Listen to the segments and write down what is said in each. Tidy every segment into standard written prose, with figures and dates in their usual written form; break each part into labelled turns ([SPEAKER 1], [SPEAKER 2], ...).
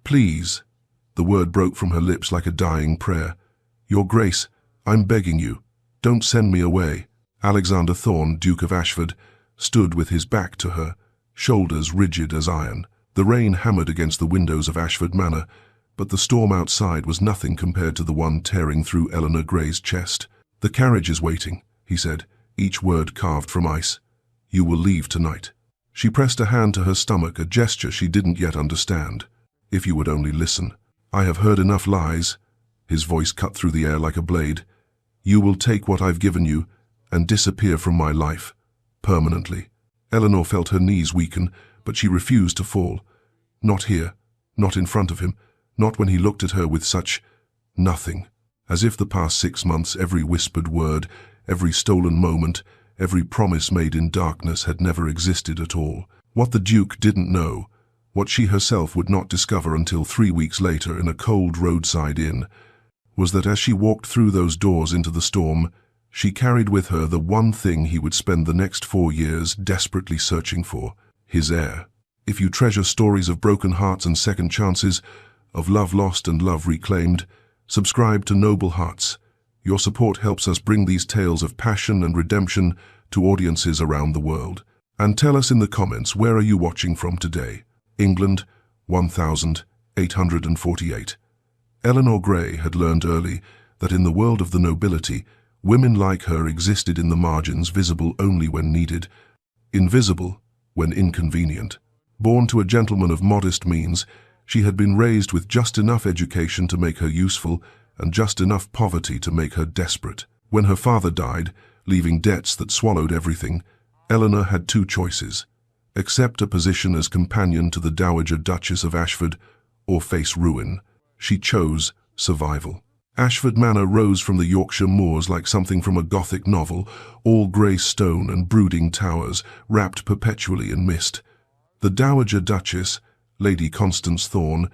[SPEAKER 1] Please. The word broke from her lips like a dying prayer. Your Grace, I'm begging you. Don't send me away. Alexander Thorne, Duke of Ashford, stood with his back to her, shoulders rigid as iron. The rain hammered against the windows of Ashford Manor, but the storm outside was nothing compared to the one tearing through Eleanor Grey's chest. The carriage is waiting, he said, each word carved from ice. You will leave tonight. She pressed a hand to her stomach, a gesture she didn't yet understand. If you would only listen. I have heard enough lies. His voice cut through the air like a blade. You will take what I've given you and disappear from my life, permanently. Eleanor felt her knees weaken, but she refused to fall. Not here, not in front of him, not when he looked at her with such nothing. As if the past 6 months, every whispered word, every stolen moment, every promise made in darkness had never existed at all. What the Duke didn't know, what she herself would not discover until 3 weeks later in a cold roadside inn, was that as she walked through those doors into the storm, she carried with her the one thing he would spend the next 4 years desperately searching for, his heir. If you treasure stories of broken hearts and second chances, of love lost and love reclaimed, subscribe to Noble Hearts. Your support helps us bring these tales of passion and redemption to audiences around the world. And tell us in the comments, where are you watching from today? England, 1848. Eleanor Grey had learned early that in the world of the nobility, women like her existed in the margins, visible only when needed, invisible when inconvenient. Born to a gentleman of modest means, she had been raised with just enough education to make her useful and just enough poverty to make her desperate. When her father died, leaving debts that swallowed everything, Eleanor had 2 choices: accept a position as companion to the Dowager Duchess of Ashford or face ruin. She chose survival. Ashford Manor rose from the Yorkshire moors like something from a Gothic novel, all grey stone and brooding towers, wrapped perpetually in mist. The Dowager Duchess, Lady Constance Thorne,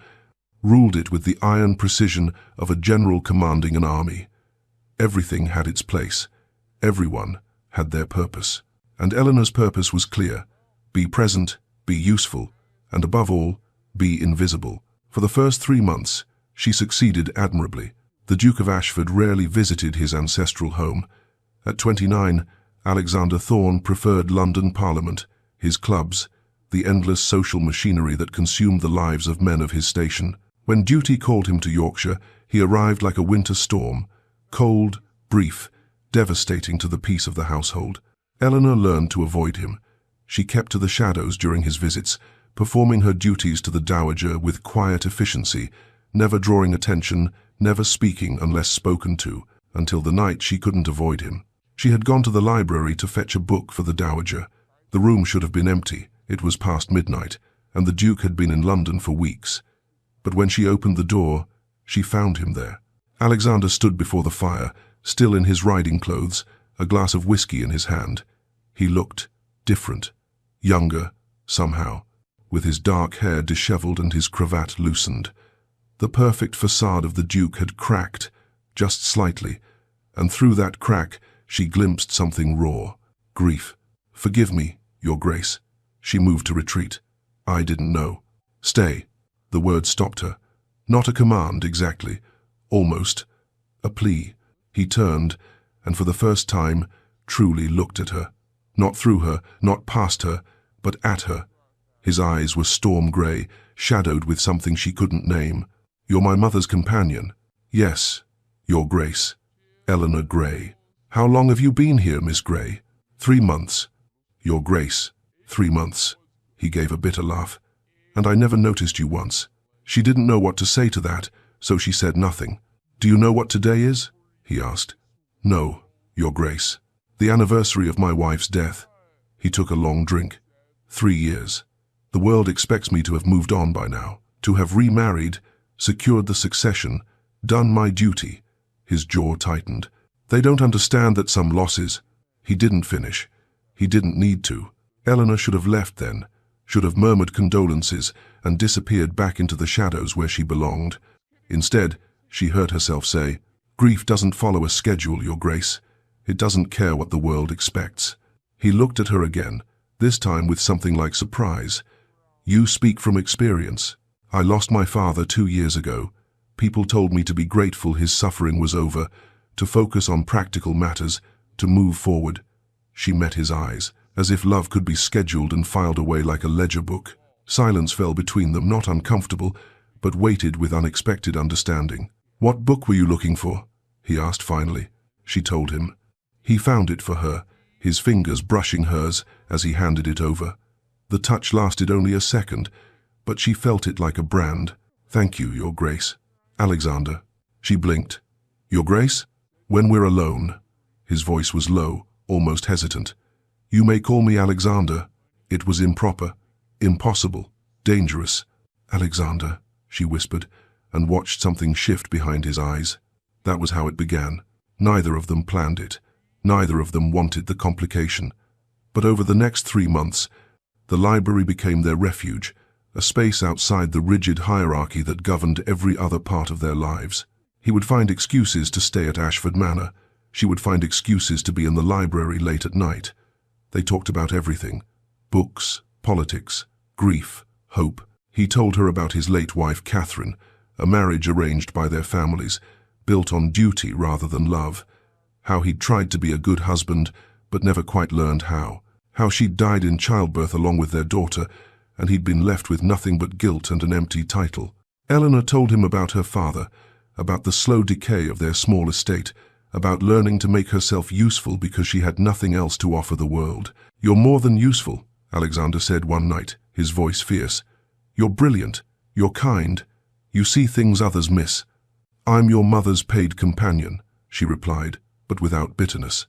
[SPEAKER 1] ruled it with the iron precision of a general commanding an army. Everything had its place. Everyone had their purpose. And Eleanor's purpose was clear: be present, be useful, and above all, be invisible. For the first 3 months, she succeeded admirably. The Duke of Ashford rarely visited his ancestral home. At 29, Alexander Thorne preferred London Parliament, his clubs, the endless social machinery that consumed the lives of men of his station. When duty called him to Yorkshire, he arrived like a winter storm, cold, brief, devastating to the peace of the household. Eleanor learned to avoid him. She kept to the shadows during his visits, performing her duties to the Dowager with quiet efficiency, never drawing attention, never speaking unless spoken to, until the night she couldn't avoid him. She had gone to the library to fetch a book for the Dowager. The room should have been empty. It was past midnight, and the Duke had been in London for weeks. But when she opened the door, she found him there. Alexander stood before the fire, still in his riding clothes, a glass of whiskey in his hand. He looked different, younger, somehow, with his dark hair dishevelled and his cravat loosened. The perfect facade of the Duke had cracked, just slightly, and through that crack she glimpsed something raw. Grief. Forgive me, Your Grace. She moved to retreat. I didn't know. Stay. The word stopped her. Not a command, exactly. Almost. A plea. He turned, and for the first time, truly looked at her. Not through her, not past her, but at her. His eyes were storm grey, shadowed with something she couldn't name. You're my mother's companion. Yes, Your Grace. Eleanor Grey. How long have you been here, Miss Grey? 3 months. Your Grace. 3 months. He gave a bitter laugh. And I never noticed you once. She didn't know what to say to that, so she said nothing. Do you know what today is? He asked. No, Your Grace. The anniversary of my wife's death. He took a long drink. 3 years. The world expects me to have moved on by now, to have remarried, secured the succession, done my duty. His jaw tightened. They don't understand that some losses. He didn't finish. He didn't need to. Eleanor should have left then, should have murmured condolences and disappeared back into the shadows where she belonged. Instead, she heard herself say, Grief doesn't follow a schedule, Your Grace. It doesn't care what the world expects. He looked at her again, this time with something like surprise. You speak from experience. I lost my father 2 years ago. People told me to be grateful his suffering was over, to focus on practical matters, to move forward. She met his eyes, as if love could be scheduled and filed away like a ledger book. Silence fell between them, not uncomfortable, but weighted with unexpected understanding. "What book were you looking for?" he asked finally. She told him. He found it for her, his fingers brushing hers as he handed it over. The touch lasted only a second, but she felt it like a brand. "Thank you, Your Grace." "Alexander." She blinked. "Your Grace?" "When we're alone." His voice was low, almost hesitant. "You may call me Alexander." It was improper, impossible, dangerous. "Alexander," she whispered, and watched something shift behind his eyes. That was how it began. Neither of them planned it. Neither of them wanted the complication. But over the next 3 months, the library became their refuge, a space outside the rigid hierarchy that governed every other part of their lives. He would find excuses to stay at Ashford Manor. She would find excuses to be in the library late at night. They talked about everything: books, politics, grief, hope. He told her about his late wife, Catherine, a marriage arranged by their families, built on duty rather than love. How he'd tried to be a good husband, but never quite learned how. How she'd died in childbirth along with their daughter, and he'd been left with nothing but guilt and an empty title. Eleanor told him about her father, about the slow decay of their small estate, about learning to make herself useful because she had nothing else to offer the world. "You're more than useful," Alexander said one night, his voice fierce. "You're brilliant. You're kind. You see things others miss." "I'm your mother's paid companion," she replied, but without bitterness.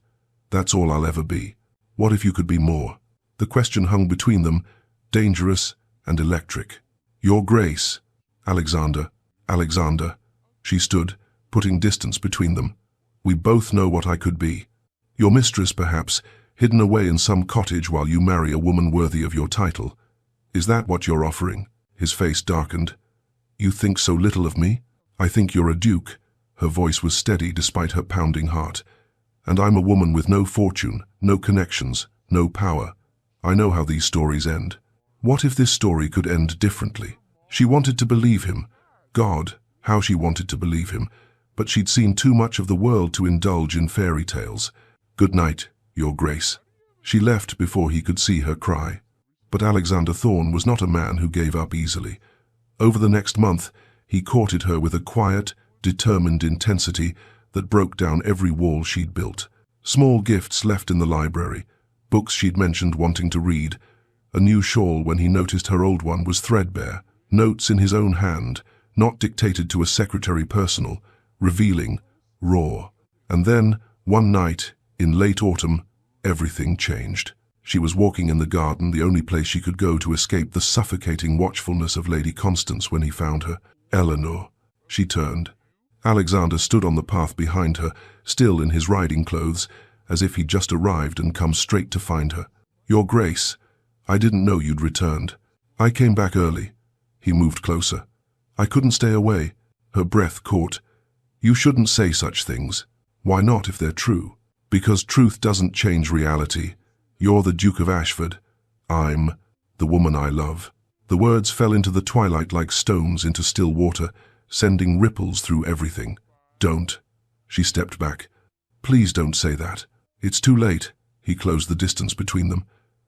[SPEAKER 1] "That's all I'll ever be. What if you could be more?" The question hung between them, dangerous and electric. "Your Grace." "Alexander, Alexander." She stood, putting distance between them. "We both know what I could be. Your mistress, perhaps, hidden away in some cottage while you marry a woman worthy of your title. Is that what you're offering?" His face darkened. "You think so little of me? I think you're a duke." Her voice was steady despite her pounding heart. "And I'm a woman with no fortune, no connections, no power. I know how these stories end. What if this story could end differently?" She wanted to believe him. God, how she wanted to believe him. But she'd seen too much of the world to indulge in fairy tales. "Good night, Your Grace." She left before he could see her cry. But Alexander Thorne was not a man who gave up easily. Over the next month, he courted her with a quiet, determined intensity that broke down every wall she'd built. Small gifts left in the library, books she'd mentioned wanting to read, a new shawl when he noticed her old one was threadbare, notes in his own hand, not dictated to a secretary personal, revealing, raw. And then, one night, in late autumn, everything changed. She was walking in the garden, the only place she could go to escape the suffocating watchfulness of Lady Constance when he found her. "Eleanor." She turned. Alexander stood on the path behind her, still in his riding clothes, as if he'd just arrived and come straight to find her. "Your Grace, I didn't know you'd returned. I came back early." He moved closer. "I couldn't stay away." Her breath caught. "You shouldn't say such things." "Why not if they're true?" "Because truth doesn't change reality. You're the Duke of Ashford. I'm the woman I love." The words fell into the twilight like stones into still water, sending ripples through everything. "Don't." She stepped back. "Please don't say that. It's too late." He closed the distance between them.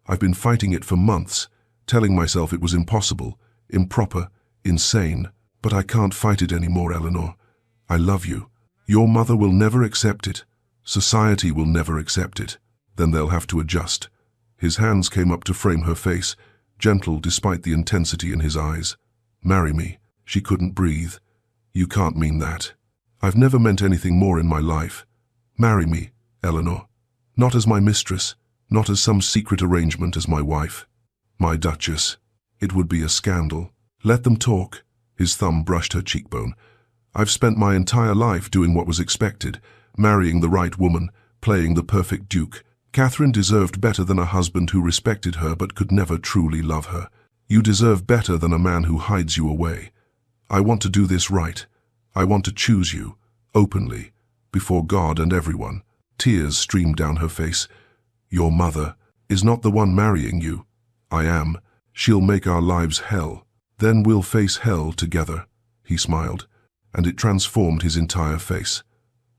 [SPEAKER 1] "I've been fighting it for months, telling myself it was impossible, improper, insane. But I can't fight it anymore, Eleanor. I love you. Your mother will never accept it. Society will never accept it. Then they'll have to adjust." His hands came up to frame her face, gentle despite the intensity in his eyes. "Marry me." She couldn't breathe. "You can't mean that." "I've never meant anything more in my life. Marry me, Eleanor. Not as my mistress, not as some secret arrangement as my wife. My Duchess. It would be a scandal." "Let them talk." His thumb brushed her cheekbone. "I've spent my entire life doing what was expected, marrying the right woman, playing the perfect duke. Catherine deserved better than a husband who respected her but could never truly love her. You deserve better than a man who hides you away. I want to do this right. I want to choose you, openly, before God and everyone." Tears streamed down her face. "Your mother is not the one marrying you." "I am. She'll make our lives hell." Then we'll face hell together, he smiled, and it transformed his entire face.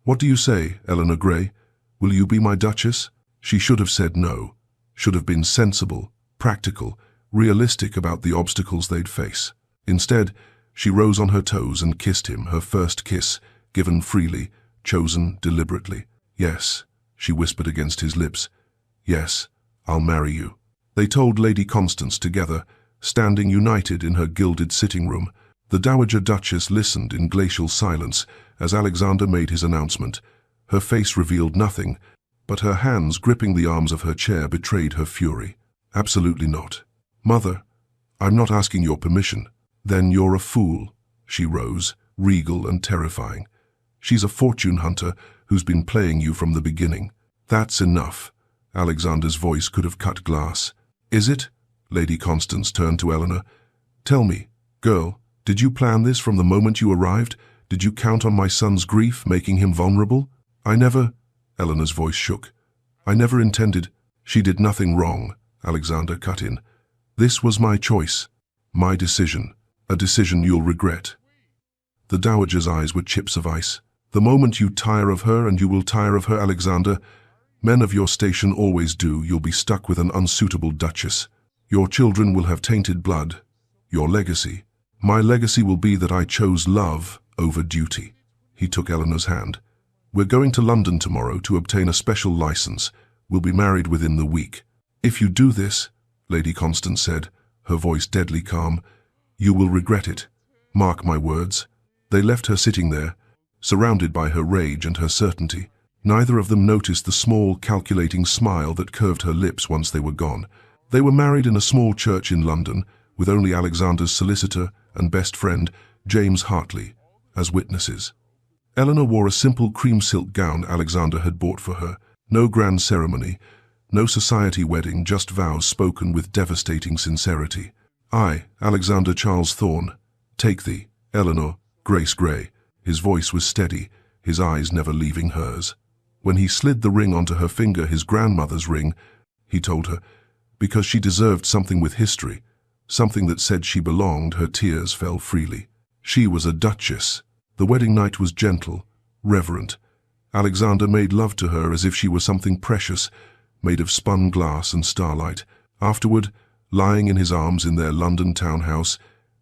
[SPEAKER 1] What do you say, Eleanor Grey? Will you be my Duchess? She should have said no, should have been sensible, practical, realistic about the obstacles they'd face. Instead, she rose on her toes and kissed him, her first kiss, given freely, chosen deliberately. Yes, she whispered against his lips. Yes, I'll marry you. They told Lady Constance together, standing united in her gilded sitting room. The Dowager Duchess listened in glacial silence as Alexander made his announcement. Her face revealed nothing, but her hands gripping the arms of her chair betrayed her fury. Absolutely not. Mother, I'm not asking your permission. Then you're a fool. She rose, regal and terrifying. She's a fortune hunter who's been playing you from the beginning. That's enough. Alexander's voice could have cut glass. Is it? Lady Constance turned to Eleanor. Tell me, girl, did you plan this from the moment you arrived? Did you count on my son's grief, making him vulnerable? I never... Eleanor's voice shook. I never intended... She did nothing wrong, Alexander cut in. This was my choice, my decision, a decision you'll regret. The Dowager's eyes were chips of ice. The moment you tire of her, and you will tire of her, Alexander. Men of your station always do. You'll be stuck with an unsuitable duchess. Your children will have tainted blood. Your legacy. My legacy will be that I chose love over duty. He took Eleanor's hand. We're going to London tomorrow to obtain a special license. We'll be married within the week. If you do this, Lady Constance said, her voice deadly calm, you will regret it. Mark my words. They left her sitting there, surrounded by her rage and her certainty. Neither of them noticed the small, calculating smile that curved her lips once they were gone. They were married in a small church in London, with only Alexander's solicitor and best friend, James Hartley, as witnesses. Eleanor wore a simple cream silk gown Alexander had bought for her. No grand ceremony, no society wedding, just vows spoken with devastating sincerity. I, Alexander Charles Thorne, take thee, Eleanor, Grace Grey. His voice was steady, his eyes never leaving hers. When he slid the ring onto her finger, his grandmother's ring, he told her, because she deserved something with history, something that said she belonged, her tears fell freely. She was a duchess. The wedding night was gentle, reverent. Alexander made love to her as if she were something precious, made of spun glass and starlight. Afterward, lying in his arms in their London townhouse,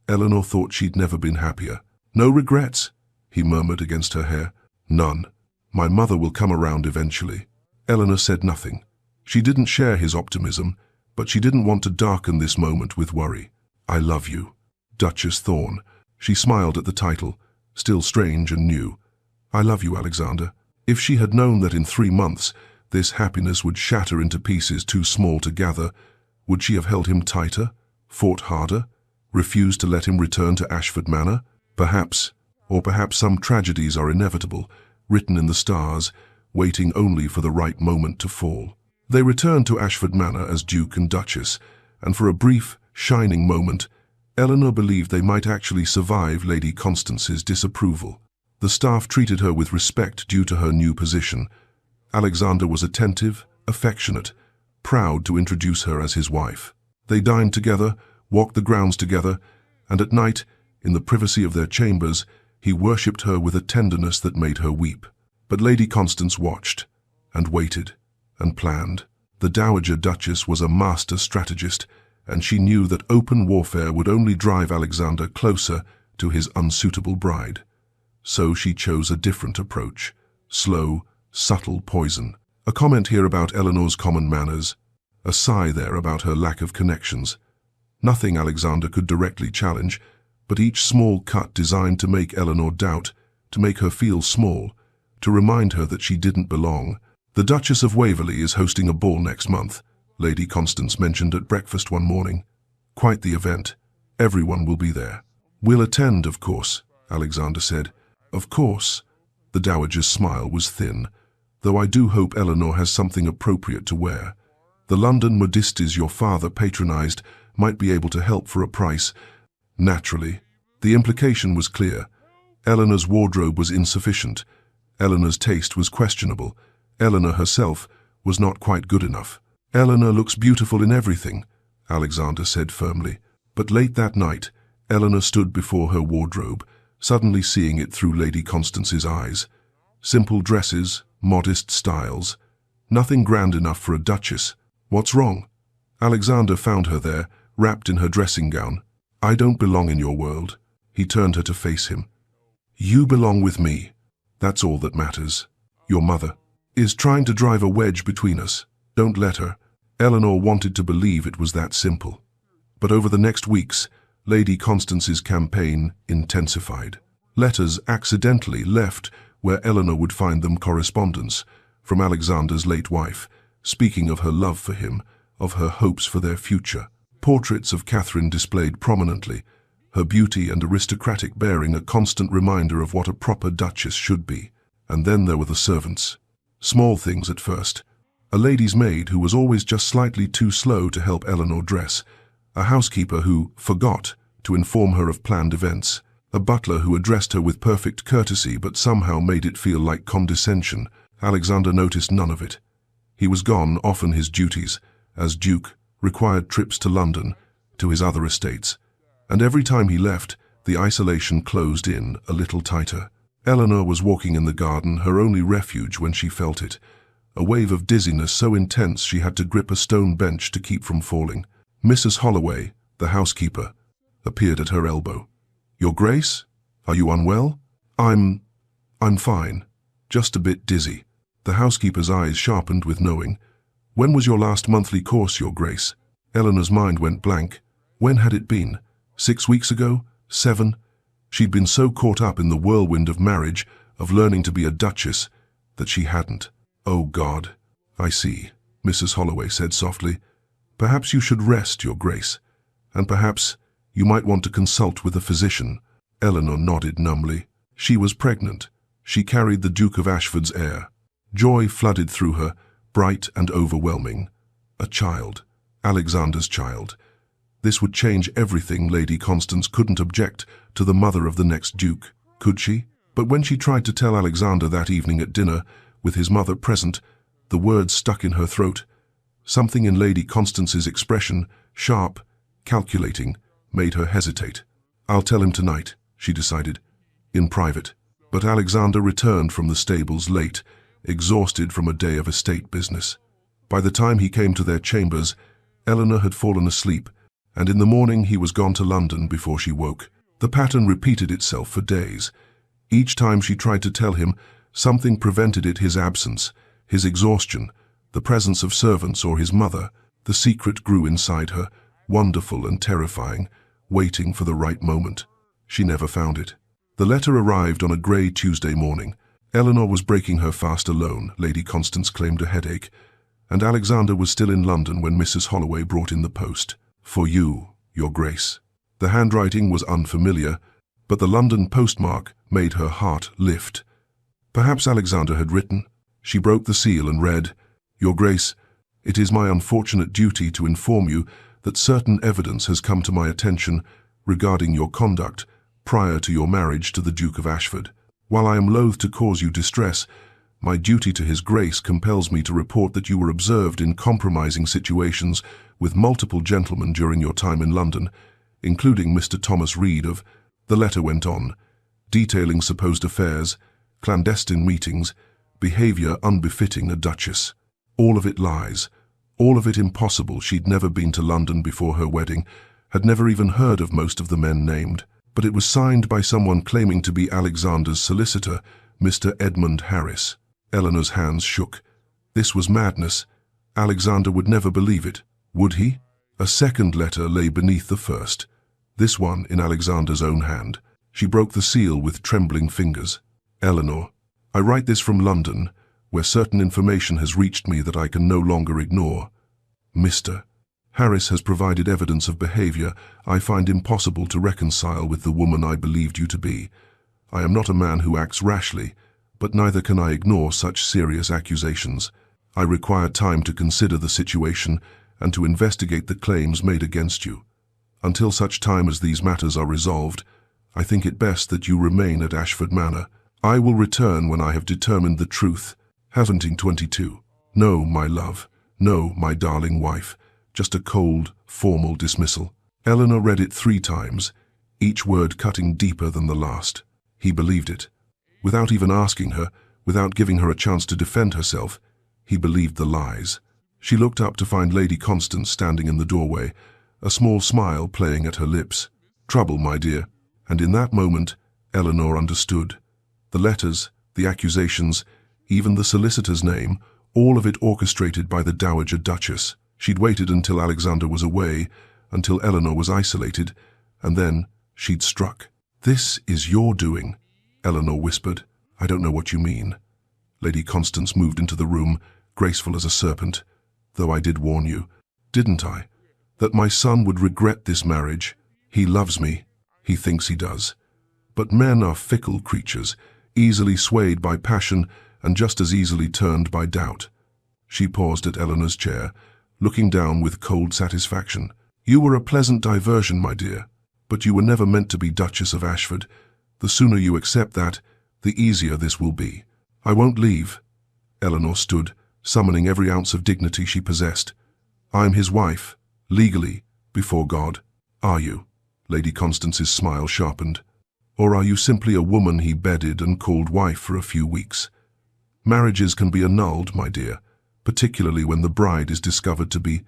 [SPEAKER 1] Eleanor thought she'd never been happier. No regrets, he murmured against her hair. None. My mother will come around eventually. Eleanor said nothing. She didn't share his optimism, but she didn't want to darken this moment with worry. I love you, Duchess Thorne. She smiled at the title, still strange and new. I love you, Alexander. If she had known that in 3 months this happiness would shatter into pieces too small to gather, would she have held him tighter, fought harder, refused to let him return to Ashford Manor? Perhaps, or perhaps some tragedies are inevitable, written in the stars, waiting only for the right moment to fall. They returned to Ashford Manor as Duke and Duchess, and for a brief, shining moment, Eleanor believed they might actually survive Lady Constance's disapproval. The staff treated her with respect due to her new position. Alexander was attentive, affectionate, proud to introduce her as his wife. They dined together, walked the grounds together, and at night, in the privacy of their chambers, he worshipped her with a tenderness that made her weep. But Lady Constance watched, and waited, and planned. The Dowager Duchess was a master strategist, and she knew that open warfare would only drive Alexander closer to his unsuitable bride. So she chose a different approach, slow, subtle poison. A comment here about Eleanor's common manners, a sigh there about her lack of connections. Nothing Alexander could directly challenge, but each small cut designed to make Eleanor doubt, to make her feel small, to remind her that she didn't belong. The Duchess of Waverley is hosting a ball next month, Lady Constance mentioned at breakfast one morning. Quite the event. Everyone will be there. We'll attend, of course, Alexander said. Of course. The Dowager's smile was thin. Though I do hope Eleanor has something appropriate to wear. The London modistes your father patronized might be able to help for a price. Naturally. The implication was clear. Eleanor's wardrobe was insufficient. Eleanor's taste was questionable. Eleanor herself was not quite good enough. Eleanor looks beautiful in everything, Alexander said firmly. But late that night, Eleanor stood before her wardrobe, suddenly seeing it through Lady Constance's eyes. Simple dresses, modest styles. Nothing grand enough for a duchess. What's wrong? Alexander found her there, wrapped in her dressing gown. I don't belong in your world. He turned her to face him. You belong with me. That's all that matters. Your mother is trying to drive a wedge between us. Don't let her. Eleanor wanted to believe it was that simple. But over the next weeks, Lady Constance's campaign intensified. Letters accidentally left where Eleanor would find them correspondence from Alexander's late wife, speaking of her love for him, of her hopes for their future. Portraits of Catherine displayed prominently, her beauty and aristocratic bearing a constant reminder of what a proper duchess should be. And then there were the servants. Small things at first. A lady's maid who was always just slightly too slow to help Eleanor dress, a housekeeper who forgot to inform her of planned events, a butler who addressed her with perfect courtesy but somehow made it feel like condescension. Alexander noticed none of it. He was gone, often his duties, as Duke, required trips to London, to his other estates, and every time he left, the isolation closed in a little tighter. Eleanor was walking in the garden, her only refuge when she felt it, a wave of dizziness so intense she had to grip a stone bench to keep from falling. Mrs. Holloway, the housekeeper, appeared at her elbow. Your Grace? Are you unwell? I'm fine. Just a bit dizzy. The housekeeper's eyes sharpened with knowing. When was your last monthly course, Your Grace? Eleanor's mind went blank. When had it been? 6 weeks ago? 7? She'd been so caught up in the whirlwind of marriage, of learning to be a duchess, that she hadn't. Oh God, I see, Mrs. Holloway said softly. Perhaps you should rest, Your Grace, and perhaps you might want to consult with a physician. Eleanor nodded numbly. She was pregnant. She carried the Duke of Ashford's heir. Joy flooded through her, bright and overwhelming. A child. Alexander's child. This would change everything. Lady Constance couldn't object to the mother of the next duke, could she? But when she tried to tell Alexander that evening at dinner, with his mother present, the words stuck in her throat. Something in Lady Constance's expression, sharp, calculating, made her hesitate. I'll tell him tonight, she decided, in private. But Alexander returned from the stables late, exhausted from a day of estate business. By the time he came to their chambers, Eleanor had fallen asleep, and in the morning he was gone to London before she woke. The pattern repeated itself for days. Each time she tried to tell him, something prevented it: his absence, his exhaustion, the presence of servants or his mother. The secret grew inside her, wonderful and terrifying, waiting for the right moment. She never found it. The letter arrived on a grey Tuesday morning. Eleanor was breaking her fast alone. Lady Constance claimed a headache, and Alexander was still in London when Mrs. Holloway brought in the post. For you, Your Grace. The handwriting was unfamiliar, but the London postmark made her heart lift. Perhaps Alexander had written. She broke the seal and read, Your Grace, it is my unfortunate duty to inform you that certain evidence has come to my attention regarding your conduct prior to your marriage to the Duke of Ashford. While I am loath to cause you distress, my duty to His Grace compels me to report that you were observed in compromising situations with multiple gentlemen during your time in London, including Mr. Thomas Reed of... The letter went on, detailing supposed affairs, clandestine meetings, behavior unbefitting a duchess. All of it lies, all of it impossible. She'd never been to London before her wedding, had never even heard of most of the men named, but it was signed by someone claiming to be Alexander's solicitor, Mr. Edmund Harris. Eleanor's hands shook. This was madness. Alexander would never believe it, would he? A second letter lay beneath the first, this one in Alexander's own hand. She broke the seal with trembling fingers. Eleanor, I write this from London, where certain information has reached me that I can no longer ignore. Mr. Harris has provided evidence of behavior I find impossible to reconcile with the woman I believed you to be. I am not a man who acts rashly, but neither can I ignore such serious accusations. I require time to consider the situation and to investigate the claims made against you. Until such time as these matters are resolved, I think it best that you remain at Ashford Manor. I will return when I have determined the truth. Haventing 22. No, my love. No, my darling wife. Just a cold, formal dismissal. Eleanor read it 3 times, each word cutting deeper than the last. He believed it. Without even asking her, without giving her a chance to defend herself, he believed the lies. She looked up to find Lady Constance standing in the doorway, a small smile playing at her lips. "Trouble, my dear." And in that moment, Eleanor understood. The letters, the accusations, even the solicitor's name, all of it orchestrated by the Dowager Duchess. She'd waited until Alexander was away, until Eleanor was isolated, and then she'd struck. "This is your doing," Eleanor whispered. "I don't know what you mean." Lady Constance moved into the room, graceful as a serpent. "Though I did warn you, didn't I? That my son would regret this marriage. He loves me. He thinks he does. But men are fickle creatures, easily swayed by passion and just as easily turned by doubt." She paused at Eleanor's chair, looking down with cold satisfaction. "You were a pleasant diversion, my dear, but you were never meant to be Duchess of Ashford. The sooner you accept that, the easier this will be." "I won't leave." Eleanor stood, summoning every ounce of dignity she possessed. "I'm his wife, legally, before God." "Are you?" Lady Constance's smile sharpened. "Or are you simply a woman he bedded and called wife for a few weeks? Marriages can be annulled, my dear, particularly when the bride is discovered to be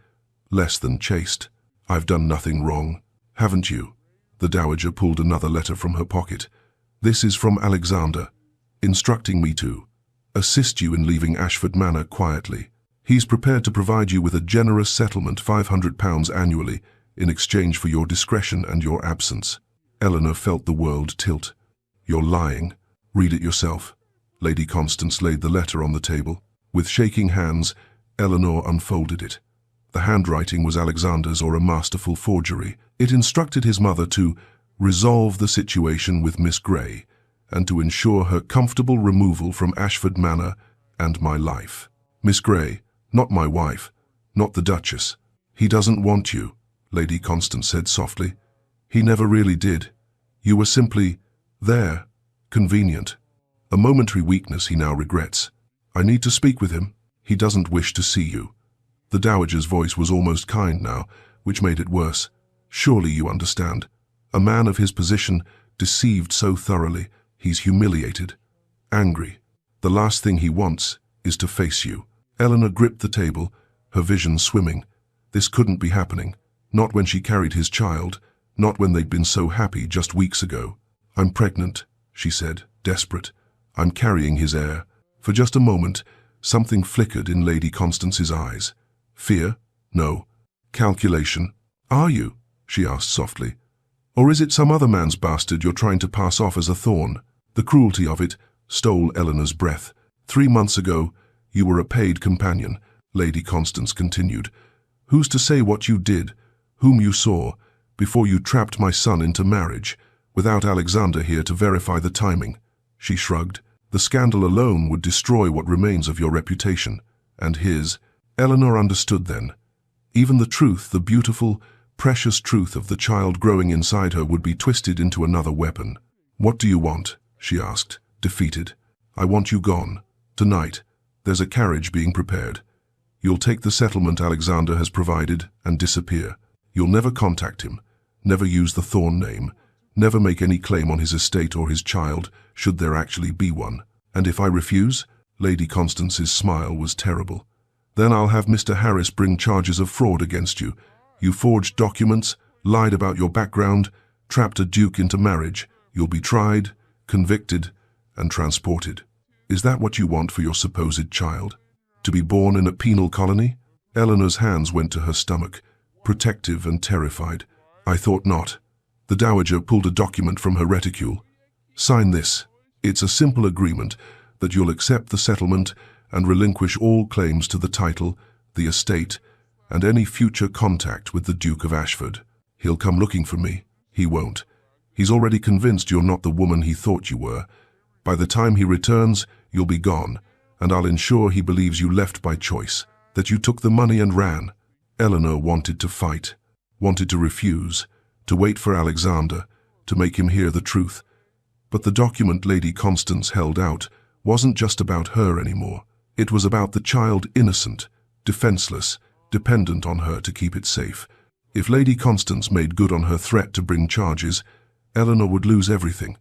[SPEAKER 1] less than chaste. I've done nothing wrong, haven't you?" The Dowager pulled another letter from her pocket. "This is from Alexander, instructing me to assist you in leaving Ashford Manor quietly. He's prepared to provide you with a generous settlement, £500 annually, in exchange for your discretion and your absence." Eleanor felt the world tilt. "You're lying. Read it yourself." Lady Constance laid the letter on the table. With shaking hands, Eleanor unfolded it. The handwriting was Alexander's, or a masterful forgery. It instructed his mother to resolve the situation with Miss Grey and to ensure her comfortable removal from Ashford Manor and my life. "Miss Grey, not my wife, not the Duchess." "He doesn't want you," Lady Constance said softly. "He never really did. You were simply there, convenient. A momentary weakness he now regrets. I need to speak with him. He doesn't wish to see you." The Dowager's voice was almost kind now, which made it worse. "Surely you understand. A man of his position, deceived so thoroughly, he's humiliated, angry. The last thing he wants is to face you." Eleanor gripped the table, her vision swimming. This couldn't be happening. Not when she carried his child, not when they'd been so happy just weeks ago. "I'm pregnant," she said, desperate. "I'm carrying his heir." For just a moment, something flickered in Lady Constance's eyes. Fear? No. Calculation? "Are you?" she asked softly. "Or is it some other man's bastard you're trying to pass off as a thorn?" The cruelty of it stole Eleanor's breath. "3 months ago, you were a paid companion," Lady Constance continued. "Who's to say what you did, whom you saw, before you trapped my son into marriage, without Alexander here to verify the timing?" She shrugged. "The scandal alone would destroy what remains of your reputation, and his." Eleanor understood then. Even the truth, the beautiful, precious truth of the child growing inside her, would be twisted into another weapon. "What do you want?" she asked, defeated. "I want you gone. Tonight. There's a carriage being prepared. You'll take the settlement Alexander has provided and disappear. You'll never contact him, never use the Thorn name, never make any claim on his estate or his child, should there actually be one. And if I refuse?" Lady Constance's smile was terrible. "Then I'll have Mr. Harris bring charges of fraud against you. You forged documents, lied about your background, trapped a duke into marriage. You'll be tried, convicted, and transported. Is that what you want for your supposed child? To be born in a penal colony?" Eleanor's hands went to her stomach, protective and terrified. "I thought not." The Dowager pulled a document from her reticule. "Sign this. It's a simple agreement that you'll accept the settlement and relinquish all claims to the title, the estate, and any future contact with the Duke of Ashford. He'll come looking for me. He won't. He's already convinced you're not the woman he thought you were. By the time he returns, you'll be gone, and I'll ensure he believes you left by choice, that you took the money and ran." Eleanor wanted to fight, wanted to refuse, to wait for Alexander, to make him hear the truth. But the document Lady Constance held out wasn't just about her anymore. It was about the child, innocent, defenseless, dependent on her to keep it safe. If Lady Constance made good on her threat to bring charges, Eleanor would lose everything.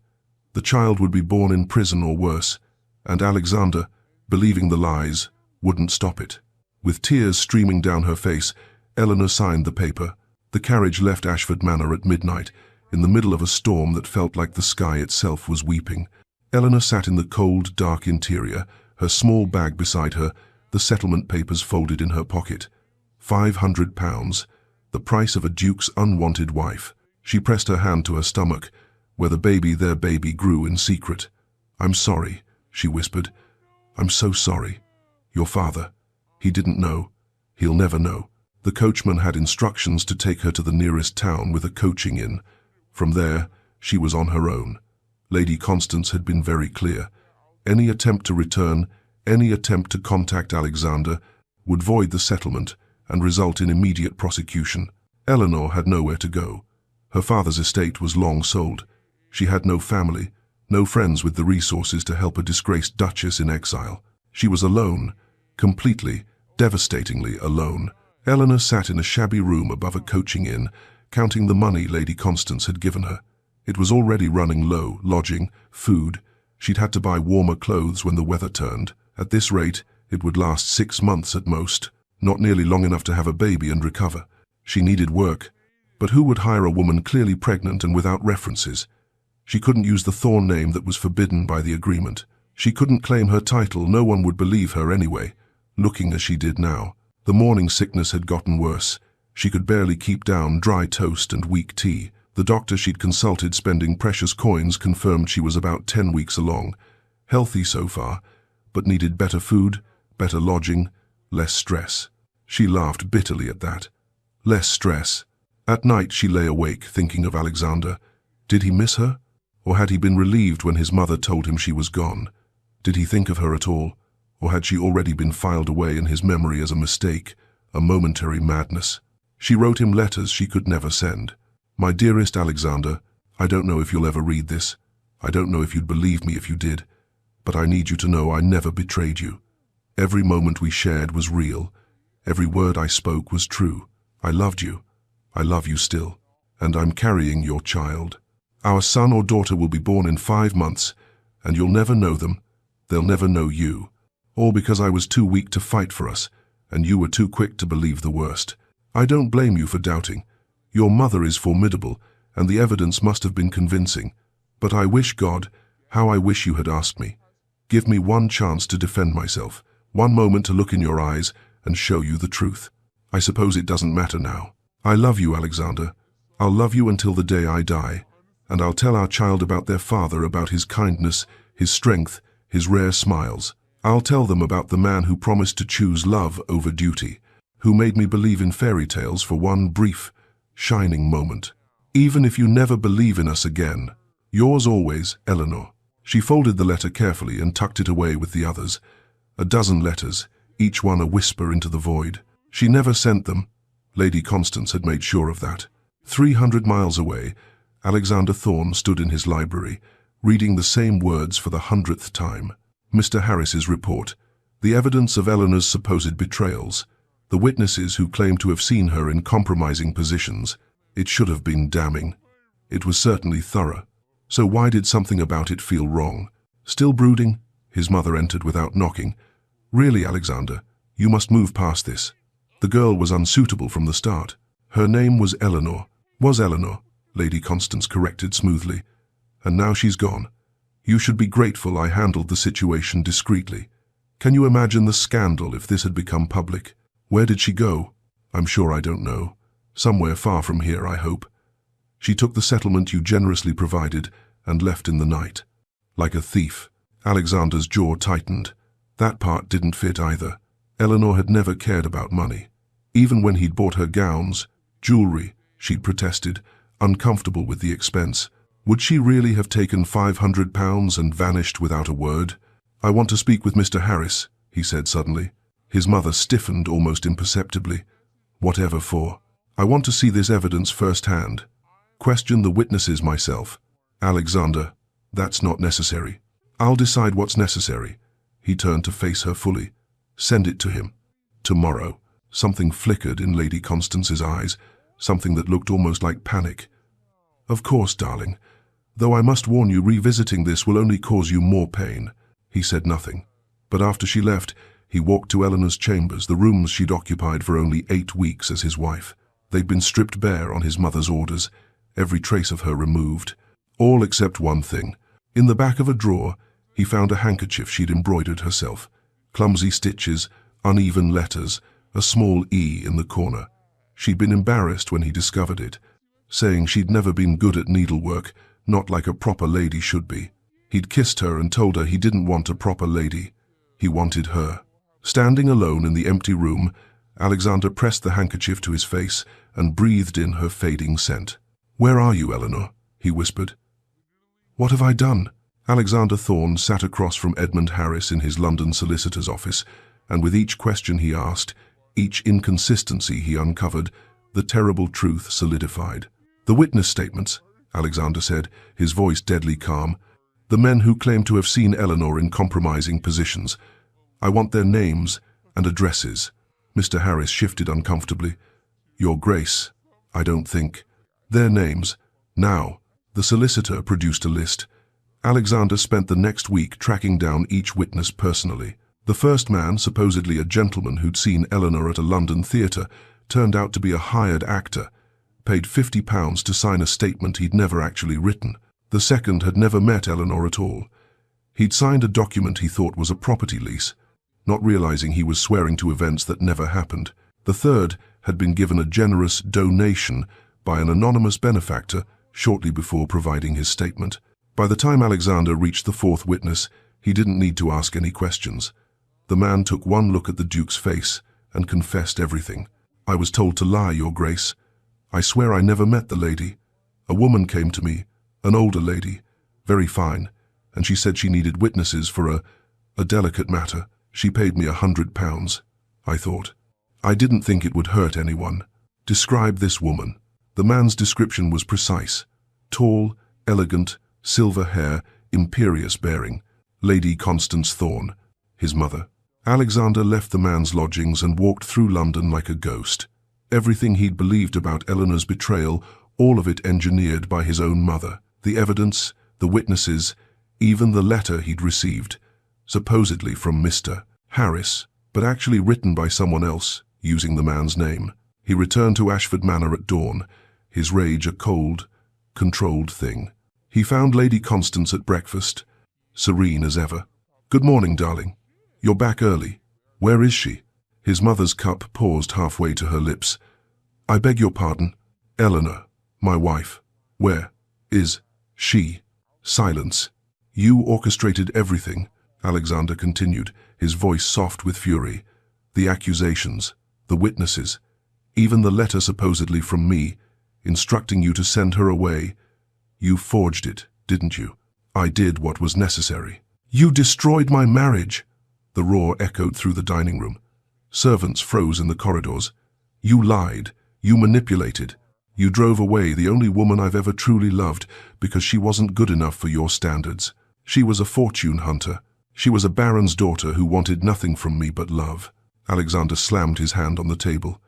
[SPEAKER 1] The child would be born in prison or worse, and Alexander, believing the lies, wouldn't stop it. With tears streaming down her face, Eleanor signed the paper. The carriage left Ashford Manor at midnight, in the middle of a storm that felt like the sky itself was weeping. Eleanor sat in the cold, dark interior, her small bag beside her, the settlement papers folded in her pocket. £500, the price of a duke's unwanted wife. She pressed her hand to her stomach, where their baby grew in secret. "I'm sorry," she whispered. "I'm so sorry. Your father, he didn't know. He'll never know." The coachman had instructions to take her to the nearest town with a coaching inn. From there, she was on her own. Lady Constance had been very clear. Any attempt to return, any attempt to contact Alexander, would void the settlement and result in immediate prosecution. Eleanor had nowhere to go. Her father's estate was long sold. She had no family, no friends with the resources to help a disgraced duchess in exile. She was alone, completely, devastatingly alone. Eleanor sat in a shabby room above a coaching inn, counting the money Lady Constance had given her. It was already running low: lodging, food. She'd had to buy warmer clothes when the weather turned. At this rate, it would last 6 months at most, not nearly long enough to have a baby and recover. She needed work, but who would hire a woman clearly pregnant and without references? She couldn't use the Thorn name that was forbidden by the agreement. She couldn't claim her title. No one would believe her anyway, looking as she did now. The morning sickness had gotten worse. She could barely keep down dry toast and weak tea. The doctor she'd consulted, spending precious coins, confirmed she was about 10 weeks along. Healthy so far, but needed better food, better lodging, less stress. She laughed bitterly at that. Less stress. At night she lay awake, thinking of Alexander. Did he miss her? Or had he been relieved when his mother told him she was gone? Did he think of her at all? Or had she already been filed away in his memory as a mistake, a momentary madness? She wrote him letters she could never send. "My dearest Alexander, I don't know if you'll ever read this. I don't know if you'd believe me if you did. But I need you to know I never betrayed you. Every moment we shared was real. Every word I spoke was true. I loved you. I love you still. And I'm carrying your child. Our son or daughter will be born in 5 months, and you'll never know them. They'll never know you. All because I was too weak to fight for us, and you were too quick to believe the worst. I don't blame you for doubting. Your mother is formidable, and the evidence must have been convincing. But I wish, God, how I wish you had asked me. Give me one chance to defend myself, one moment to look in your eyes and show you the truth. I suppose it doesn't matter now. I love you, Alexander. I'll love you until the day I die, and I'll tell our child about their father, about his kindness, his strength, his rare smiles. I'll tell them about the man who promised to choose love over duty, who made me believe in fairy tales for one brief, shining moment. Even if you never believe in us again. Yours always, Eleanor." She folded the letter carefully and tucked it away with the others. 12 letters, each one a whisper into the void. She never sent them. Lady Constance had made sure of that. 300 miles away, Alexander Thorne stood in his library, reading the same words for the 100th time. Mr. Harris's report, the evidence of Eleanor's supposed betrayals, the witnesses who claimed to have seen her in compromising positions. It should have been damning. It was certainly thorough. So why did something about it feel wrong? Still brooding? His mother entered without knocking. "Really, Alexander, you must move past this. The girl was unsuitable from the start. Her name was Eleanor." "Was Eleanor," Lady Constance corrected smoothly. "And now she's gone. You should be grateful I handled the situation discreetly. Can you imagine the scandal if this had become public? Where did she go? I'm sure I don't know. Somewhere far from here, I hope. She took the settlement you generously provided and left in the night. Like a thief." Alexander's jaw tightened. That part didn't fit either. Eleanor had never cared about money. Even when he'd bought her gowns, jewelry, she'd protested, uncomfortable with the expense. Would she really have taken £500 and vanished without a word? "I want to speak with Mr. Harris," he said suddenly. His mother stiffened almost imperceptibly. "Whatever for?" "I want to see this evidence firsthand. Question the witnesses myself." "Alexander, that's not necessary. I'll decide what's necessary." He turned to face her fully. "Send it to him. Tomorrow." Something flickered in Lady Constance's eyes, something that looked almost like panic. "Of course, darling. Though I must warn you, revisiting this will only cause you more pain." He said nothing. But after she left, he walked to Eleanor's chambers, the rooms she'd occupied for only 8 weeks as his wife. They'd been stripped bare on his mother's orders, every trace of her removed. All except one thing. In the back of a drawer, he found a handkerchief she'd embroidered herself. Clumsy stitches, uneven letters, a small E in the corner. She'd been embarrassed when he discovered it, saying she'd never been good at needlework, not like a proper lady should be. He'd kissed her and told her he didn't want a proper lady. He wanted her. Standing alone in the empty room, Alexander pressed the handkerchief to his face and breathed in her fading scent. "Where are you, Eleanor?" he whispered. "What have I done?" Alexander Thorne sat across from Edmund Harris in his London solicitor's office, and with each question he asked, each inconsistency he uncovered, the terrible truth solidified. "The witness statements," Alexander said, his voice deadly calm. "The men who claim to have seen Eleanor in compromising positions. I want their names and addresses." Mr. Harris shifted uncomfortably. "Your Grace, I don't think." "Their names. Now." The solicitor produced a list. Alexander spent the next week tracking down each witness personally. The first man, supposedly a gentleman who'd seen Eleanor at a London theatre, turned out to be a hired actor, paid £50 to sign a statement he'd never actually written. The second had never met Eleanor at all. He'd signed a document he thought was a property lease, not realizing he was swearing to events that never happened. The third had been given a generous donation by an anonymous benefactor shortly before providing his statement. By the time Alexander reached the fourth witness, he didn't need to ask any questions. The man took one look at the Duke's face and confessed everything. "I was told to lie, Your Grace. I swear I never met the lady. A woman came to me, an older lady, very fine, and she said she needed witnesses for a delicate matter. She paid me £100, I thought. I didn't think it would hurt anyone." "Describe this woman." The man's description was precise. Tall, elegant, silver hair, imperious bearing. Lady Constance Thorne, his mother. Alexander left the man's lodgings and walked through London like a ghost. Everything he'd believed about Eleanor's betrayal, all of it engineered by his own mother. The evidence, the witnesses, even the letter he'd received, supposedly from Mr. Harris, but actually written by someone else, using the man's name. He returned to Ashford Manor at dawn, his rage a cold, controlled thing. He found Lady Constance at breakfast, serene as ever. "Good morning, darling. You're back early. Where is she?" His mother's cup paused halfway to her lips. "I beg your pardon. Eleanor, my wife. Where is she?" Silence. "You orchestrated everything," Alexander continued, his voice soft with fury. "The accusations, the witnesses, even the letter supposedly from me, instructing you to send her away. You forged it, didn't you?" "I did what was necessary." "You destroyed my marriage!" The roar echoed through the dining room. Servants froze in the corridors. "You lied. You manipulated. You drove away the only woman I've ever truly loved because she wasn't good enough for your standards. She was a fortune hunter. She was a baron's daughter who wanted nothing from me but love." Alexander slammed his hand on the table.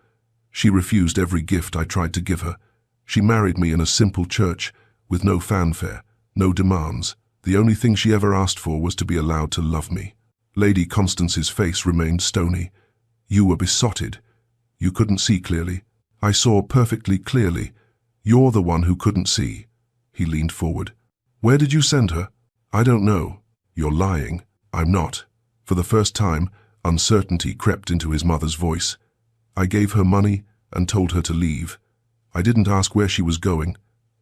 [SPEAKER 1] "She refused every gift I tried to give her. She married me in a simple church, with no fanfare, no demands. The only thing she ever asked for was to be allowed to love me." Lady Constance's face remained stony. "You were besotted. You couldn't see clearly. I saw perfectly clearly. You're the one who couldn't see." He leaned forward. "Where did you send her?" "I don't know." "You're lying." "I'm not." For the first time, uncertainty crept into his mother's voice. "I gave her money and told her to leave. I didn't ask where she was going.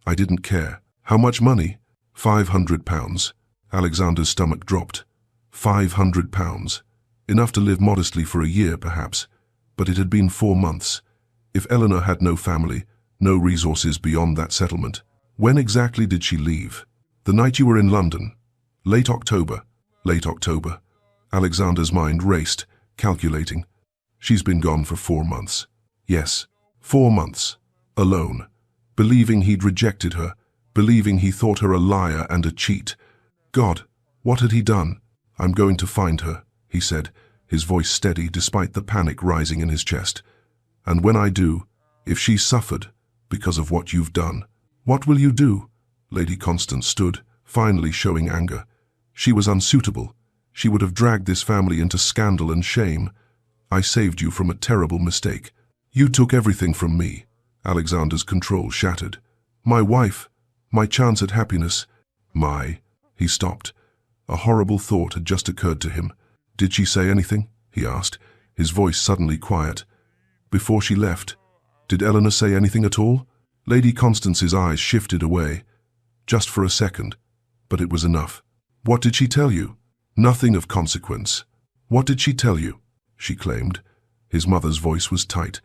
[SPEAKER 1] I didn't care." "How much money?" £500. Alexander's stomach dropped. £500. Enough to live modestly for a year, perhaps. But it had been 4 months. If Eleanor had no family, no resources beyond that settlement. "When exactly did she leave?" "The night you were in London. Late October." "Late October." Alexander's mind raced, calculating. "She's been gone for 4 months." "Yes, 4 months. Alone. Believing he'd rejected her. Believing he thought her a liar and a cheat. God, what had he done? "I'm going to find her," he said, his voice steady despite the panic rising in his chest. "And when I do, if she's suffered because of what you've done." "What will you do?" Lady Constance stood, finally showing anger. She was unsuitable. She would have dragged this family into scandal and shame. I saved you from a terrible mistake. You took everything from me. Alexander's control shattered. My wife, my chance at happiness. He stopped. A horrible thought had just occurred to him. Did she say anything? He asked, his voice suddenly quiet. Before she left, did Eleanor say anything at all? Lady Constance's eyes shifted away. Just for a second, but it was enough. What did she tell you? Nothing of consequence. What did she tell you? She claimed. His mother's voice was tight.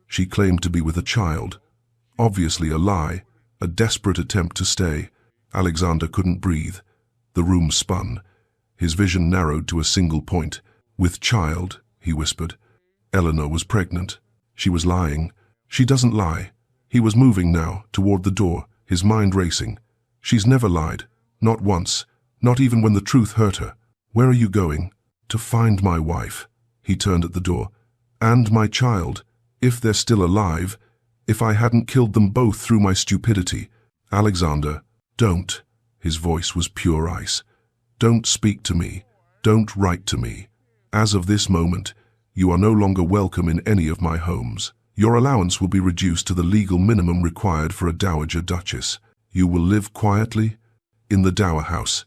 [SPEAKER 1] She claimed to be with a child. Obviously a lie, a desperate attempt to stay. Alexander couldn't breathe. The room spun. His vision narrowed to a single point. With child, he whispered. Eleanor was pregnant. She was lying. She doesn't lie. He was moving now, toward the door, his mind racing. She's never lied. Not once. Not even when the truth hurt her. Where are you going? To find my wife. He turned at the door. And my child. If they're still alive. If I hadn't killed them both through my stupidity. Alexander, don't. His voice was pure ice. Don't speak to me. Don't write to me. As of this moment, you are no longer welcome in any of my homes. Your allowance will be reduced to the legal minimum required for a dowager duchess. You will live quietly in the dower house,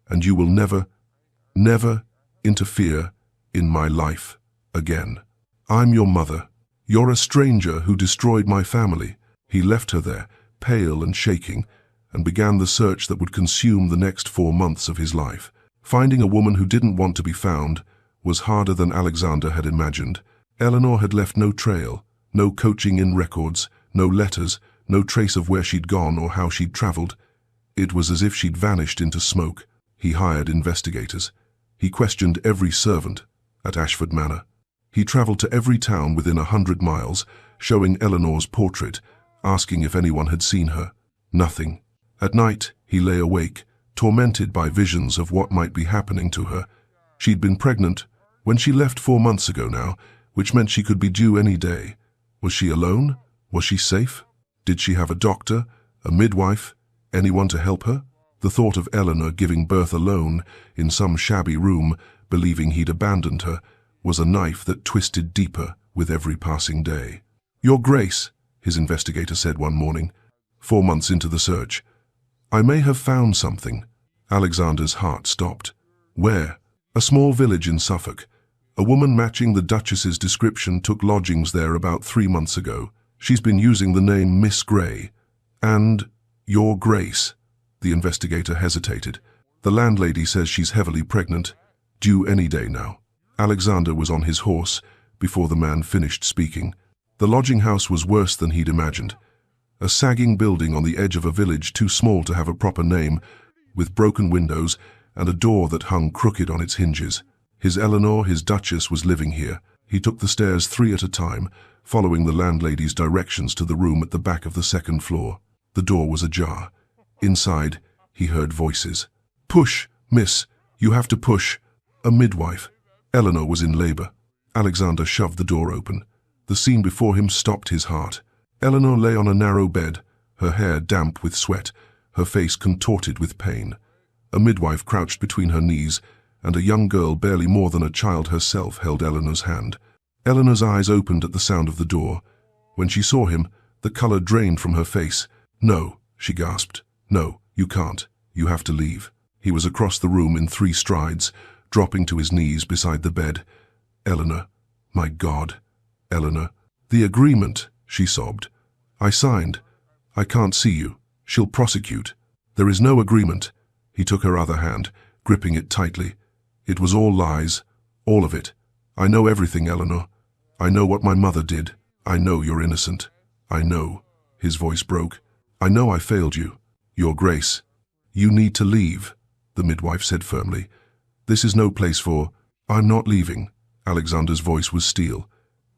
[SPEAKER 1] and you will never interfere in my life again. I'm your mother. You're a stranger who destroyed my family. He left her there, pale and shaking, and began the search that would consume the next 4 months of his life. Finding a woman who didn't want to be found was harder than Alexander had imagined. Eleanor had left no trail, no coaching in records, no letters, no trace of where she'd gone or how she'd traveled. It was as if she'd vanished into smoke. He hired investigators. He questioned every servant at Ashford Manor. He traveled to every town within 100 miles, showing Eleanor's portrait, asking if anyone had seen her. Nothing. At night, he lay awake, tormented by visions of what might be happening to her. She'd been pregnant when she left 4 months ago now, which meant she could be due any day. Was she alone? Was she safe? Did she have a doctor, a midwife, anyone to help her? The thought of Eleanor giving birth alone, in some shabby room, believing he'd abandoned her, was a knife that twisted deeper with every passing day. Your Grace, his investigator said one morning, 4 months into the search, I may have found something. Alexander's heart stopped. Where? A small village in Suffolk. A woman matching the Duchess's description took lodgings there about 3 months ago. She's been using the name Miss Grey. And Your Grace. The investigator hesitated. The landlady says she's heavily pregnant, due any day now. Alexander was on his horse before the man finished speaking. The lodging house was worse than he'd imagined. A sagging building on the edge of a village too small to have a proper name, with broken windows and a door that hung crooked on its hinges. His Eleanor, his Duchess, was living here. He took the stairs 3 at a time, following the landlady's directions to the room at the back of the 2nd floor. The door was ajar. Inside, he heard voices. Push, miss. You have to push. A midwife. Eleanor was in labor. Alexander shoved the door open. The scene before him stopped his heart. Eleanor lay on a narrow bed, her hair damp with sweat, her face contorted with pain. A midwife crouched between her knees, and a young girl barely more than a child herself held Eleanor's hand. Eleanor's eyes opened at the sound of the door. When she saw him, the color drained from her face. No, she gasped. No, you can't. You have to leave. He was across the room in 3 strides, dropping to his knees beside the bed. Eleanor. My God. Eleanor. The agreement, she sobbed. I signed. I can't see you. She'll prosecute. There is no agreement. He took her other hand, gripping it tightly. It was all lies. All of it. I know everything, Eleanor. I know what my mother did. I know you're innocent. I know. His voice broke. I know I failed you. Your Grace. You need to leave, the midwife said firmly. This is no place for... I'm not leaving. Alexander's voice was steel.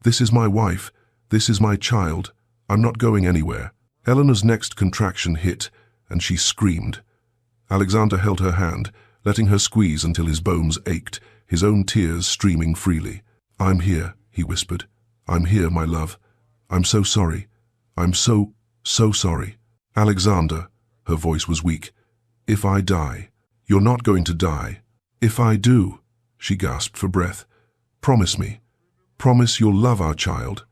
[SPEAKER 1] This is my wife. This is my child. I'm not going anywhere. Eleanor's next contraction hit, and she screamed. Alexander held her hand, letting her squeeze until his bones ached, his own tears streaming freely. I'm here, he whispered. I'm here, my love. I'm so sorry. I'm so sorry. Alexander. Her voice was weak. "If I die." "You're not going to die." "If I do," she gasped for breath. "Promise me. Promise you'll love our child,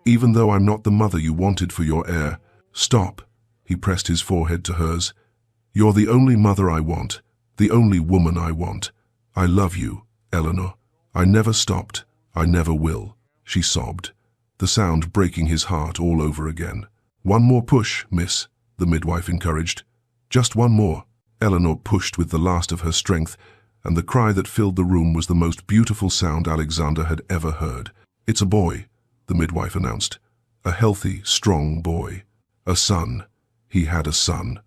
[SPEAKER 1] even though I'm not the mother you wanted for your heir." "Stop." He pressed his forehead to hers. "You're the only mother I want, the only woman I want. I love you, Eleanor. I never stopped. I never will," she sobbed, the sound breaking his heart all over again. "One more push, miss," the midwife encouraged. "Just one more." Eleanor pushed with the last of her strength, and the cry that filled the room was the most beautiful sound Alexander had ever heard. "It's a boy," the midwife announced. "A healthy, strong boy. A son." He had a son.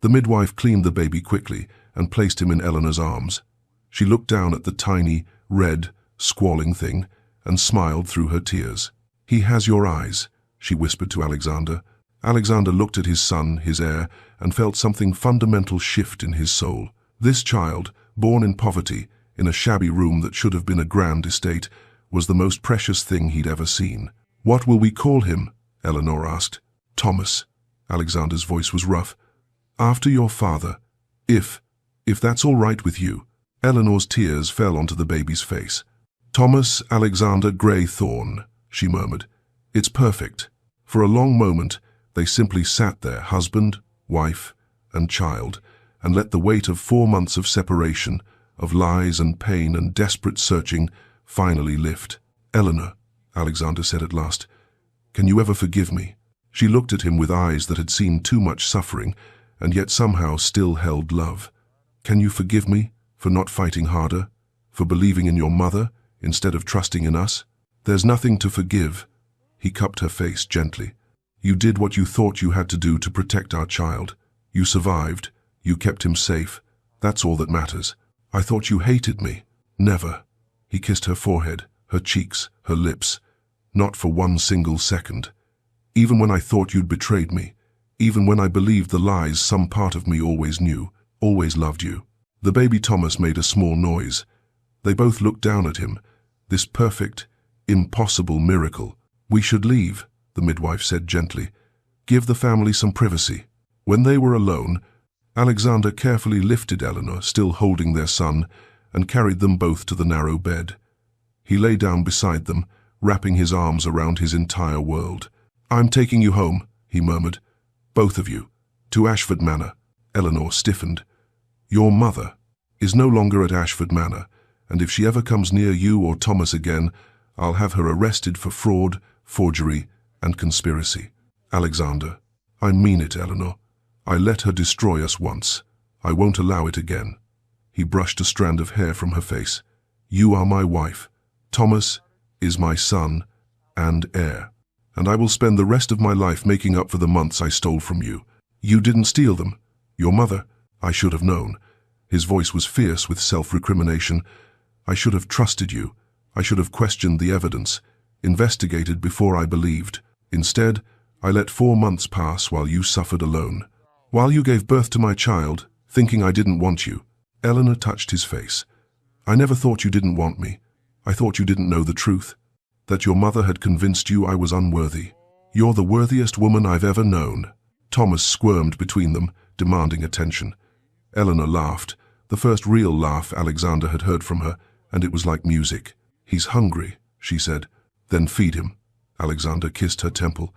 [SPEAKER 1] The midwife cleaned the baby quickly and placed him in Eleanor's arms. She looked down at the tiny, red, squalling thing and smiled through her tears. "He has your eyes," she whispered to Alexander. Alexander looked at his son, his heir, and felt something fundamental shift in his soul. This child, born in poverty, in a shabby room that should have been a grand estate, was the most precious thing he'd ever seen. "What will we call him?" Eleanor asked. "Thomas." Alexander's voice was rough. "After your father. If that's all right with you." Eleanor's tears fell onto the baby's face. "Thomas Alexander Greythorne," she murmured. "It's perfect." For a long moment, they simply sat there, husband, wife, and child, and let the weight of 4 months of separation, of lies and pain and desperate searching, finally lift. "Eleanor," Alexander said at last, "can you ever forgive me?" She looked at him with eyes that had seen too much suffering, and yet somehow still held love. "Can you forgive me for not fighting harder, for believing in your mother instead of trusting in us?" "There's nothing to forgive." He cupped her face gently. "You did what you thought you had to do to protect our child. You survived. You kept him safe. That's all that matters. I thought you hated me." "Never." He kissed her forehead, her cheeks, her lips. "Not for one single second. Even when I thought you'd betrayed me, even when I believed the lies some part of me always knew, always loved you." The baby Thomas made a small noise. They both looked down at him, this perfect, impossible miracle. "We should leave," the midwife said gently. "Give the family some privacy." When they were alone, Alexander carefully lifted Eleanor, still holding their son, and carried them both to the narrow bed. He lay down beside them, wrapping his arms around his entire world. "I'm taking you home," he murmured. "Both of you. To Ashford Manor." Eleanor stiffened. "Your mother is no longer at Ashford Manor, and if she ever comes near you or Thomas again, I'll have her arrested for fraud, forgery, and conspiracy." "Alexander, I mean it, Eleanor. I let her destroy us once. I won't allow it again." He brushed a strand of hair from her face. "You are my wife. Thomas is my son and heir. And I will spend the rest of my life making up for the months I stole from you. You didn't steal them. Your mother. I should have known." His voice was fierce with self-recrimination. "I should have trusted you. I should have questioned the evidence, investigated before I believed. Instead, I let 4 months pass while you suffered alone. While you gave birth to my child, thinking I didn't want you." Eleanor touched his face. "I never thought you didn't want me. I thought you didn't know the truth, that your mother had convinced you I was unworthy. You're the worthiest woman I've ever known." Thomas squirmed between them, demanding attention. Eleanor laughed, the first real laugh Alexander had heard from her, and it was like music. "He's hungry," she said. "Then feed him." Alexander kissed her temple.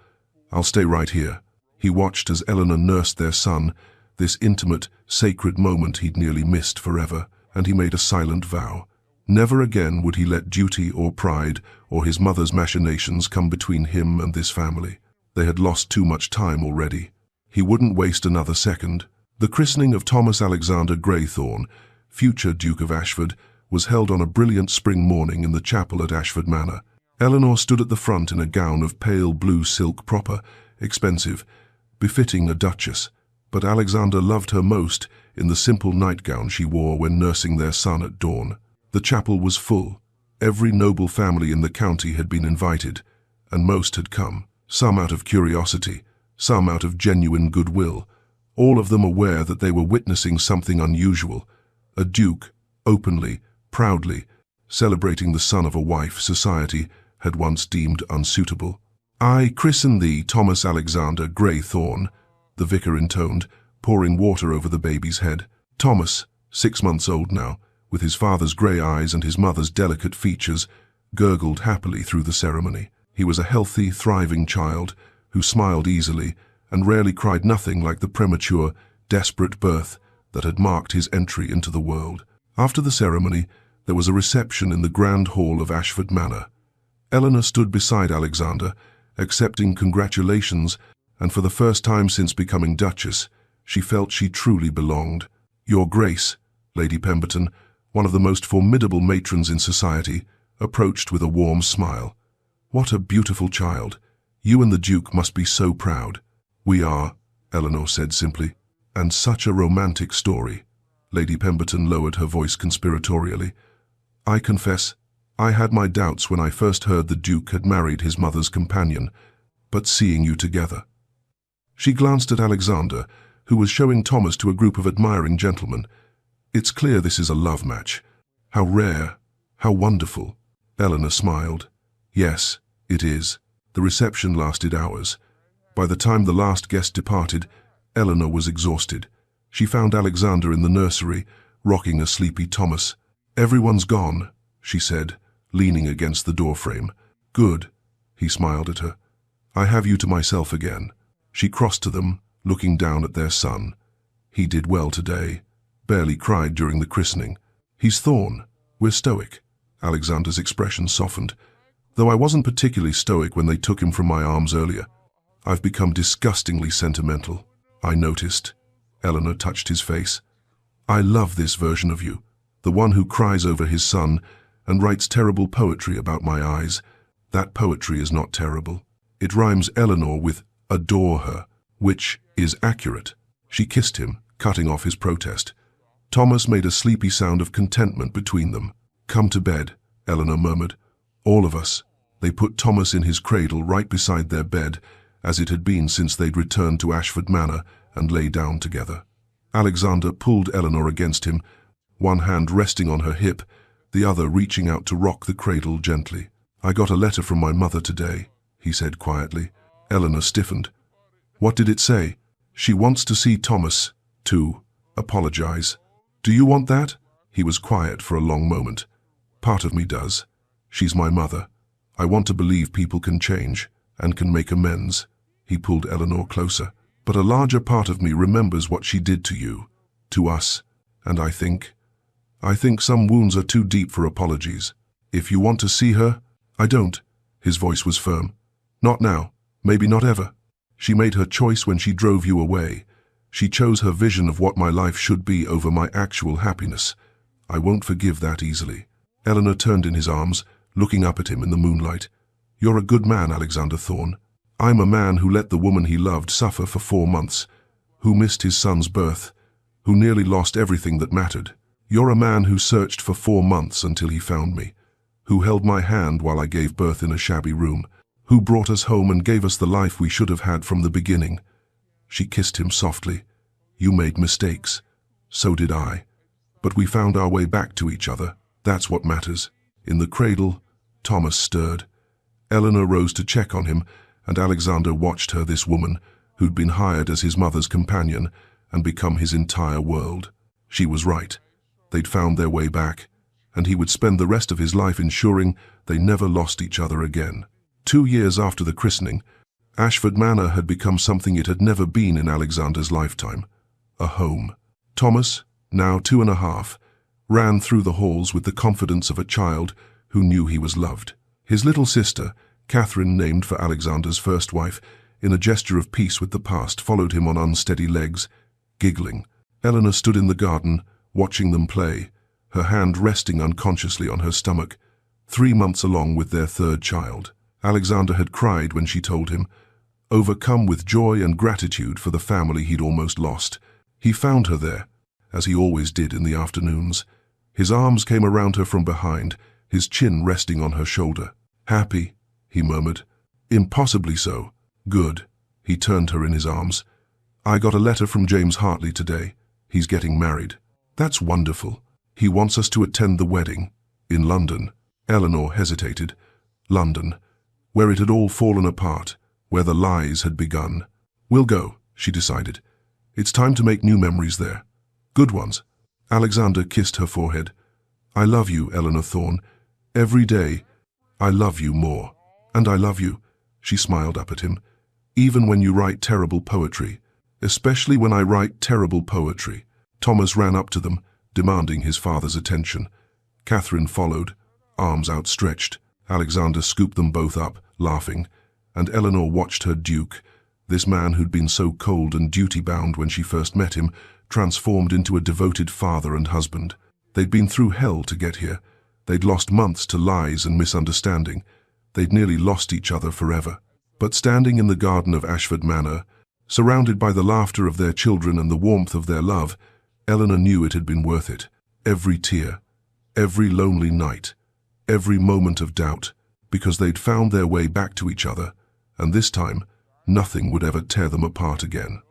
[SPEAKER 1] "I'll stay right here." He watched as Eleanor nursed their son, this intimate, sacred moment he'd nearly missed forever, and he made a silent vow. Never again would he let duty or pride or his mother's machinations come between him and this family. They had lost too much time already. He wouldn't waste another second. The christening of Thomas Alexander Greythorne, future Duke of Ashford, was held on a brilliant spring morning in the chapel at Ashford Manor. Eleanor stood at the front in a gown of pale blue silk proper, expensive, befitting a duchess, but Alexander loved her most in the simple nightgown she wore when nursing their son at dawn. The chapel was full. Every noble family in the county had been invited, and most had come, some out of curiosity, some out of genuine goodwill, all of them aware that they were witnessing something unusual, a duke, openly, proudly, celebrating the son of a wife society had once deemed unsuitable. "I christen thee, Thomas Alexander Greythorne," the vicar intoned, pouring water over the baby's head. Thomas, 6 months old now, with his father's grey eyes and his mother's delicate features, gurgled happily through the ceremony. He was a healthy, thriving child who smiled easily and rarely cried, nothing like the premature, desperate birth that had marked his entry into the world. After the ceremony, there was a reception in the grand hall of Ashford Manor. Eleanor stood beside Alexander, accepting congratulations, and for the first time since becoming Duchess, she felt she truly belonged. "Your Grace," Lady Pemberton, one of the most formidable matrons in society, approached with a warm smile. "What a beautiful child. You and the Duke must be so proud." "We are," Eleanor said simply. "And such a romantic story." Lady Pemberton lowered her voice conspiratorially. "I confess, I had my doubts when I first heard the Duke had married his mother's companion, but seeing you together—" She glanced at Alexander, who was showing Thomas to a group of admiring gentlemen. "It's clear this is a love match. How rare, how wonderful." Eleanor smiled. "Yes, it is." The reception lasted hours. By the time the last guest departed, Eleanor was exhausted. She found Alexander in the nursery, rocking a sleepy Thomas. "Everyone's gone," she said, leaning against the doorframe. "Good," he smiled at her. "I have you to myself again." She crossed to them, looking down at their son. "He did well today. Barely cried during the christening. He's Thorn. We're stoic." Alexander's expression softened. "Though I wasn't particularly stoic when they took him from my arms earlier. I've become disgustingly sentimental." "I noticed." Eleanor touched his face. "I love this version of you, the one who cries over his son and writes terrible poetry about my eyes. That poetry is not terrible. It rhymes Eleanor with adore her, which is accurate." She kissed him, cutting off his protest. Thomas made a sleepy sound of contentment between them. "Come to bed," Eleanor murmured. "All of us." They put Thomas in his cradle right beside their bed, as it had been since they'd returned to Ashford Manor, and lay down together. Alexander pulled Eleanor against him, one hand resting on her hip, the other reaching out to rock the cradle gently. "I got a letter from my mother today," he said quietly. Eleanor stiffened. "What did it say?" "She wants to see Thomas, to apologize." "Do you want that?" He was quiet for a long moment. "Part of me does. She's my mother. I want to believe people can change and can make amends." He pulled Eleanor closer. "But a larger part of me remembers what she did to you, to us, and I think some wounds are too deep for apologies. If you want to see her—" "I don't." His voice was firm. "Not now. Maybe not ever. She made her choice when she drove you away. She chose her vision of what my life should be over my actual happiness. I won't forgive that easily." Eleanor turned in his arms, looking up at him in the moonlight. "You're a good man, Alexander Thorn. I'm a man who let the woman he loved suffer for 4 months, who missed his son's birth, who nearly lost everything that mattered. You're a man who searched for 4 months until he found me, who held my hand while I gave birth in a shabby room, who brought us home and gave us the life we should have had from the beginning." She kissed him softly. "You made mistakes. So did I. But we found our way back to each other. That's what matters." In the cradle, Thomas stirred. Eleanor rose to check on him, and Alexander watched her, this woman, who'd been hired as his mother's companion and become his entire world. She was right. They'd found their way back, and he would spend the rest of his life ensuring they never lost each other again. 2 years after the christening, Ashford Manor had become something it had never been in Alexander's lifetime. A home. Thomas, now 2.5, ran through the halls with the confidence of a child who knew he was loved. His little sister, Catherine, named for Alexander's first wife, in a gesture of peace with the past, followed him on unsteady legs, giggling. Eleanor stood in the garden, watching them play, her hand resting unconsciously on her stomach. 3 months along with their 3rd child. Alexander had cried when she told him, overcome with joy and gratitude for the family he'd almost lost. He found her there, as he always did in the afternoons. His arms came around her from behind, his chin resting on her shoulder. "Happy," he murmured. "Impossibly so." "Good." He turned her in his arms. "I got a letter from James Hartley today. He's getting married." "That's wonderful. He wants us to attend the wedding. In London." Eleanor hesitated. London, where it had all fallen apart, where the lies had begun. "We'll go," she decided. It's time to make new memories there. Good ones. Alexander kissed her forehead. I love you, Eleanor Thorne. Every day, I love you more. And I love you, she smiled up at him. Even when you write terrible poetry. Especially when I write terrible poetry. Thomas ran up to them, demanding his father's attention. Catherine followed, arms outstretched. Alexander scooped them both up, laughing, and Eleanor watched her duke, this man who'd been so cold and duty-bound when she first met him, transformed into a devoted father and husband. They'd been through hell to get here. They'd lost months to lies and misunderstanding. They'd nearly lost each other forever. But standing in the garden of Ashford Manor, surrounded by the laughter of their children and the warmth of their love, Eleanor knew it had been worth it. Every tear, every lonely night, every moment of doubt, because they'd found their way back to each other, and this time, nothing would ever tear them apart again.